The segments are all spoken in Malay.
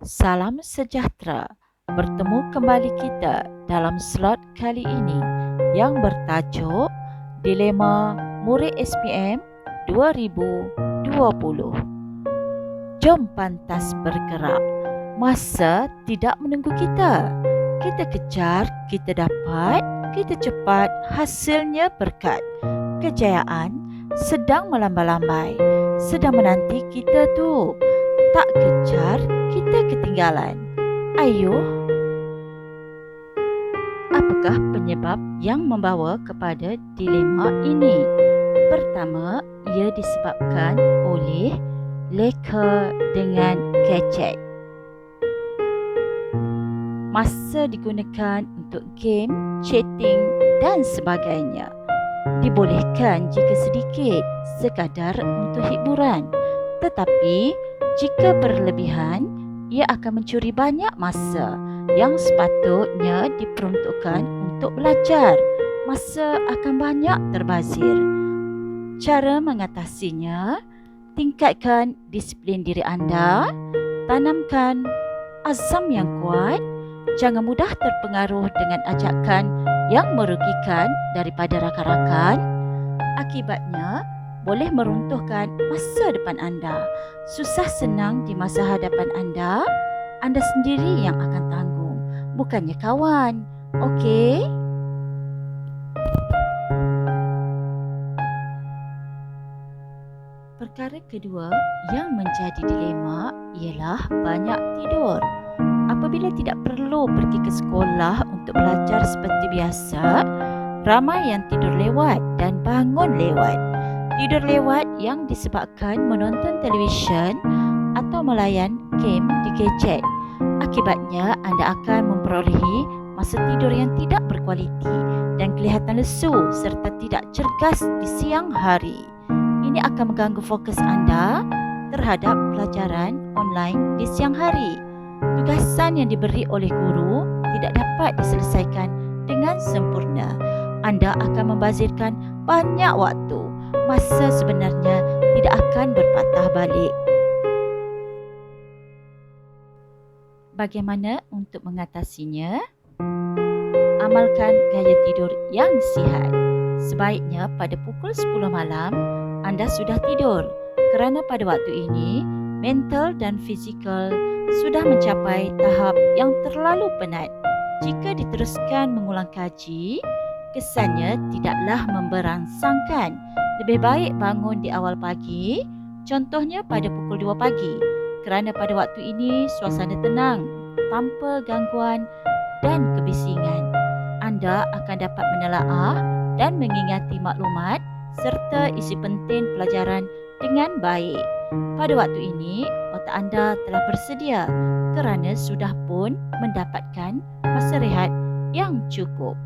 Salam sejahtera. Bertemu kembali kita dalam slot kali ini yang bertajuk Dilema Murid SPM 2020. Jom pantas bergerak. Masa tidak menunggu kita. Kita kejar, kita dapat, kita cepat, hasilnya berkat. Kejayaan sedang melambai-lambai, sedang menanti kita tu. Tak kejar, kita ketinggalan. Ayuh, apakah penyebab yang membawa kepada dilema ini? Pertama, ia disebabkan oleh leka dengan gadget. Masa digunakan untuk game, chatting dan sebagainya. Dibolehkan jika sedikit, sekadar untuk hiburan. Tetapi, jika berlebihan, ia akan mencuri banyak masa yang sepatutnya diperuntukkan untuk belajar. Masa akan banyak terbazir. Cara mengatasinya, tingkatkan disiplin diri anda, tanamkan azam yang kuat, jangan mudah terpengaruh dengan ajakan yang merugikan daripada rakan-rakan. Akibatnya, boleh meruntuhkan masa depan anda. Susah senang di masa hadapan anda sendiri yang akan tanggung, bukannya kawan. Okey? Perkara kedua yang menjadi dilema ialah banyak tidur. Apabila tidak perlu pergi ke sekolah untuk belajar seperti biasa, ramai yang tidur lewat dan bangun lewat. Tidur lewat yang disebabkan menonton televisyen atau melayan game di gadget. Akibatnya, anda akan memperolehi masa tidur yang tidak berkualiti dan kelihatan lesu serta tidak cergas di siang hari. Ini akan mengganggu fokus anda terhadap pelajaran online di siang hari. Tugasan yang diberi oleh guru tidak dapat diselesaikan dengan sempurna. Anda akan membazirkan banyak waktu. Masa sebenarnya tidak akan berpatah balik. Bagaimana untuk mengatasinya? Amalkan gaya tidur yang sihat. Sebaiknya pada pukul 10 malam anda sudah tidur, kerana pada waktu ini mental dan fizikal sudah mencapai tahap yang terlalu penat. Jika diteruskan mengulang kaji, kesannya tidaklah memberangsangkan. Lebih baik bangun di awal pagi, contohnya pada pukul 2 pagi, kerana pada waktu ini suasana tenang, tanpa gangguan dan kebisingan. Anda akan dapat menelaah dan mengingati maklumat serta isi penting pelajaran dengan baik. Pada waktu ini, otak anda telah bersedia kerana sudah pun mendapatkan masa rehat yang cukup.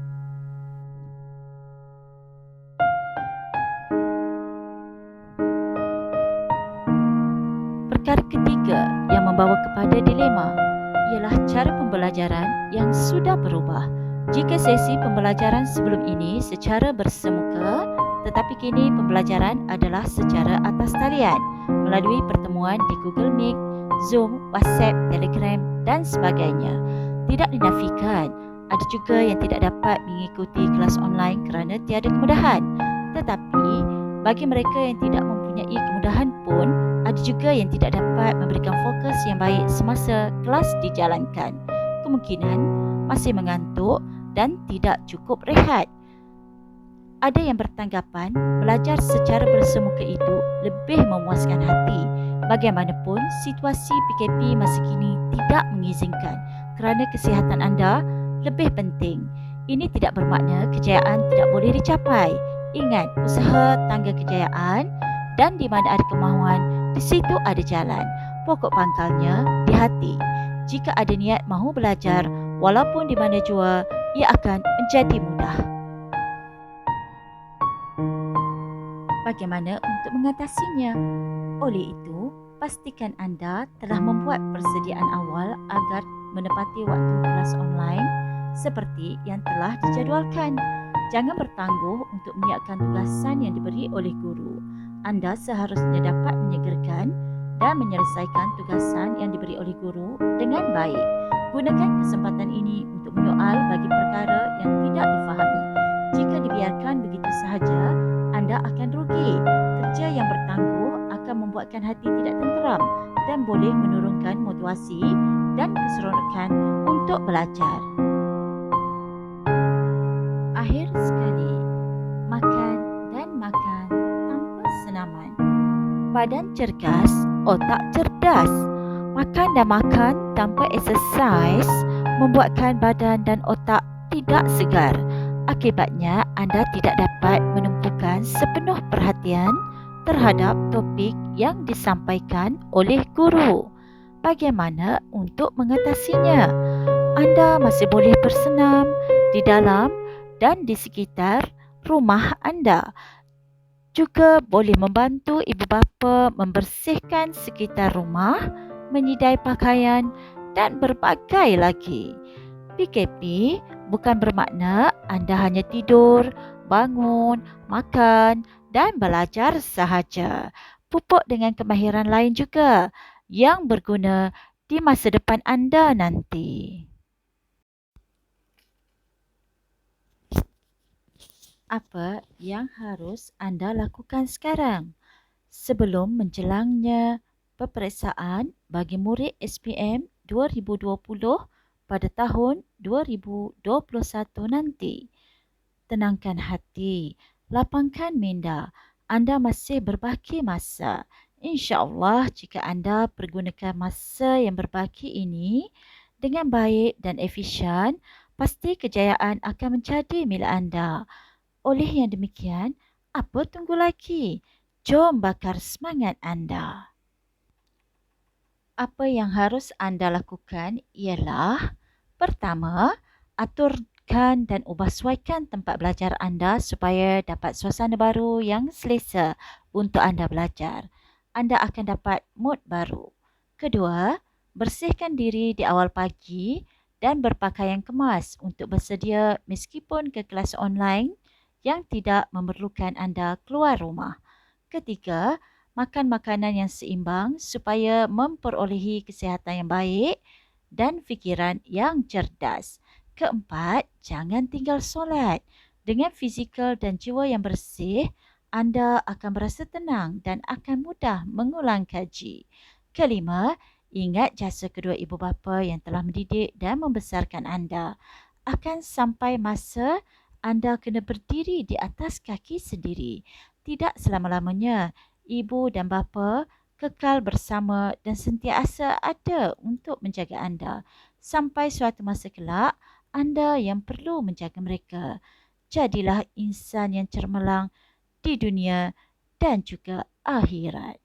Perkara ketiga yang membawa kepada dilema ialah cara pembelajaran yang sudah berubah. Jika sesi pembelajaran sebelum ini secara bersemuka, tetapi kini pembelajaran adalah secara atas talian melalui pertemuan di Google Meet, Zoom, WhatsApp, Telegram dan sebagainya. Tidak dinafikan, ada juga yang tidak dapat mengikuti kelas online kerana tiada kemudahan. Tetapi, bagi mereka yang tidak mempunyai kemudahan pun, ada juga yang tidak dapat memberikan fokus yang baik semasa kelas dijalankan. Kemungkinan masih mengantuk dan tidak cukup rehat. Ada yang bertanggapan belajar secara bersemuka itu lebih memuaskan hati. Bagaimanapun, situasi PKP masa kini tidak mengizinkan kerana kesihatan anda lebih penting. Ini tidak bermakna kejayaan tidak boleh dicapai. Ingat, usaha tangga kejayaan dan di mana ada kemahuan, di situ ada jalan. Pokok pangkalnya di hati. Jika ada niat mahu belajar, walaupun di mana jua, ia akan menjadi mudah. Bagaimana untuk mengatasinya? Oleh itu, pastikan anda telah membuat persediaan awal agar menepati waktu kelas online seperti yang telah dijadualkan. Jangan bertangguh untuk menyiapkan tugasan yang diberi oleh guru. Anda seharusnya dapat menyegerakan dan menyelesaikan tugasan yang diberi oleh guru dengan baik. Gunakan kesempatan ini untuk menyoal bagi perkara yang tidak difahami. Jika dibiarkan begitu sahaja, anda akan rugi. Kerja yang bertangguh akan membuatkan hati tidak tenteram dan boleh menurunkan motivasi dan keseronokan untuk belajar. Akhir sekali, makan dan makan tanpa senaman. Badan cergas, otak cerdas. Makan dan makan tanpa exercise membuatkan badan dan otak tidak segar. Akibatnya, anda tidak dapat menumpukan sepenuh perhatian terhadap topik yang disampaikan oleh guru. Bagaimana untuk mengatasinya? Anda masih boleh bersenam di dalam dan di sekitar rumah anda. Juga boleh membantu ibu bapa membersihkan sekitar rumah, menyidai pakaian dan berbagai lagi. PKP bukan bermakna anda hanya tidur, bangun, makan dan belajar sahaja. Pupuk dengan kemahiran lain juga yang berguna di masa depan anda nanti. Apa yang harus anda lakukan sekarang sebelum menjelangnya peperiksaan bagi murid SPM 2020 pada tahun 2021 nanti? Tenangkan hati, lapangkan minda. Anda masih berbaki masa. InsyaAllah jika anda pergunakan masa yang berbaki ini dengan baik dan efisien, pasti kejayaan akan menjadi milik anda. Oleh yang demikian, apa tunggu lagi? Jom bakar semangat anda. Apa yang harus anda lakukan ialah, pertama, aturkan dan ubah suaikan tempat belajar anda supaya dapat suasana baru yang selesa untuk anda belajar. Anda akan dapat mood baru. Kedua, bersihkan diri di awal pagi dan berpakaian kemas untuk bersedia meskipun ke kelas online yang tidak memerlukan anda keluar rumah. Ketiga, makan makanan yang seimbang supaya memperolehi kesihatan yang baik dan fikiran yang cerdas. Keempat, jangan tinggal solat. Dengan fizikal dan jiwa yang bersih, anda akan berasa tenang dan akan mudah mengulang kaji. Kelima, ingat jasa kedua ibu bapa yang telah mendidik dan membesarkan anda. Akan sampai masa anda kena berdiri di atas kaki sendiri. Tidak selama-lamanya, ibu dan bapa kekal bersama dan sentiasa ada untuk menjaga anda. Sampai suatu masa kelak, anda yang perlu menjaga mereka. Jadilah insan yang cermelang di dunia dan juga akhirat.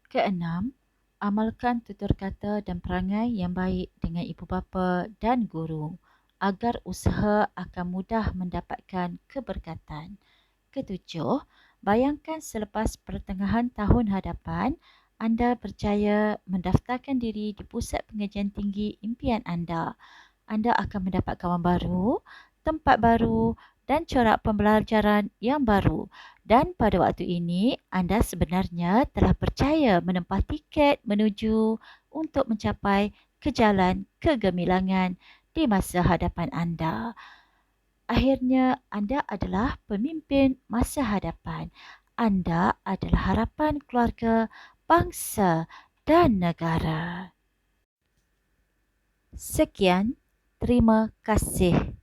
Keenam, amalkan tutur kata dan perangai yang baik dengan ibu bapa dan guru agar usaha akan mudah mendapatkan keberkatan. Ketujuh, bayangkan selepas pertengahan tahun hadapan, anda berjaya mendaftarkan diri di pusat pengajian tinggi impian anda. Anda akan mendapat kawan baru, tempat baru dan corak pembelajaran yang baru. Dan pada waktu ini, anda sebenarnya telah berjaya menempah tiket menuju untuk mencapai ke jalan kegemilangan di masa hadapan anda. Akhirnya, anda adalah pemimpin masa hadapan. Anda adalah harapan keluarga, bangsa dan negara. Sekian, terima kasih.